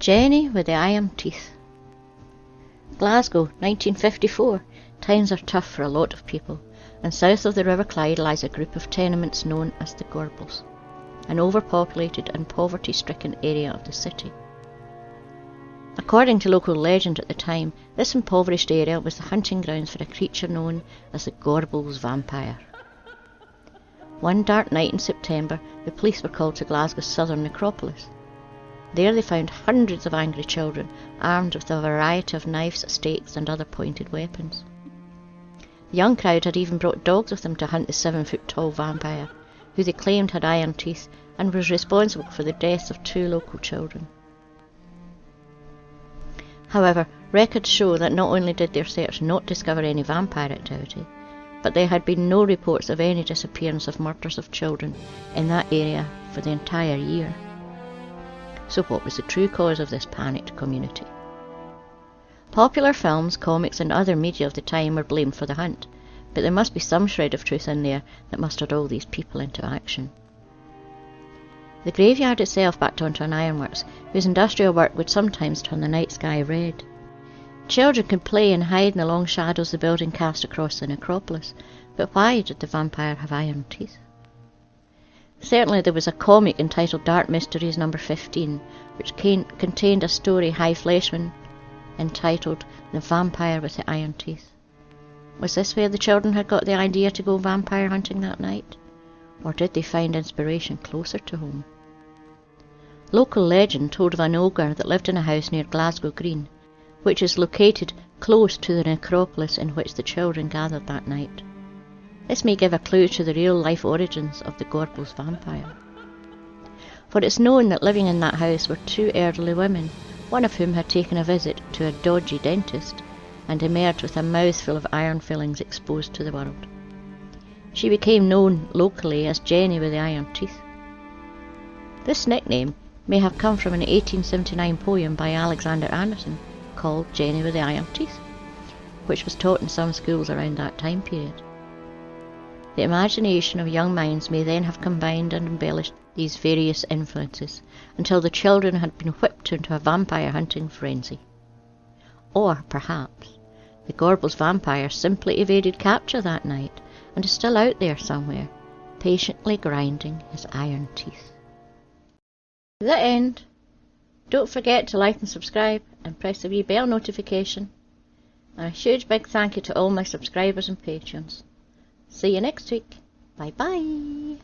Jenny with the Iron Teeth. Glasgow, 1954. Times are tough for a lot of people, and south of the River Clyde lies a group of tenements known as the Gorbals, an overpopulated and poverty-stricken area of the city. According to local legend at the time, this impoverished area was the hunting grounds for a creature known as the Gorbals vampire. One dark night in September, the police were called to Glasgow's southern necropolis. There they found hundreds of angry children, armed with a variety of knives, stakes and other pointed weapons. The young crowd had even brought dogs with them to hunt the 7-foot-tall vampire, who they claimed had iron teeth and was responsible for the deaths of 2 local children. However, records show that not only did their search not discover any vampire activity, but there had been no reports of any disappearance of murders of children in that area for the entire year. So what was the true cause of this panicked community? Popular films, comics and other media of the time were blamed for the hunt, but there must be some shred of truth in there that mustered all these people into action. The graveyard itself backed onto an ironworks, whose industrial work would sometimes turn the night sky red. Children could play and hide in the long shadows the building cast across the necropolis, but why did the vampire have iron teeth? Certainly there was a comic entitled Dark Mysteries No. 15, which contained a story High Fleshman entitled The Vampire with the Iron Teeth. Was this where the children had got the idea to go vampire hunting that night? Or did they find inspiration closer to home? Local legend told of an ogre that lived in a house near Glasgow Green, which is located close to the necropolis in which the children gathered that night. This may give a clue to the real-life origins of the Gorbals vampire. For it's known that living in that house were 2 elderly women, one of whom had taken a visit to a dodgy dentist and emerged with a mouthful of iron fillings exposed to the world. She became known locally as Jenny with the Iron Teeth. This nickname may have come from an 1879 poem by Alexander Anderson called Jenny with the Iron Teeth, which was taught in some schools around that time period. The imagination of young minds may then have combined and embellished these various influences until the children had been whipped into a vampire hunting frenzy. Or, perhaps, the Gorbals vampire simply evaded capture that night and is still out there somewhere, patiently grinding his iron teeth. The end. Don't forget to like and subscribe and press the wee bell notification. And a huge big thank you to all my subscribers and patrons. See you next week. Bye bye.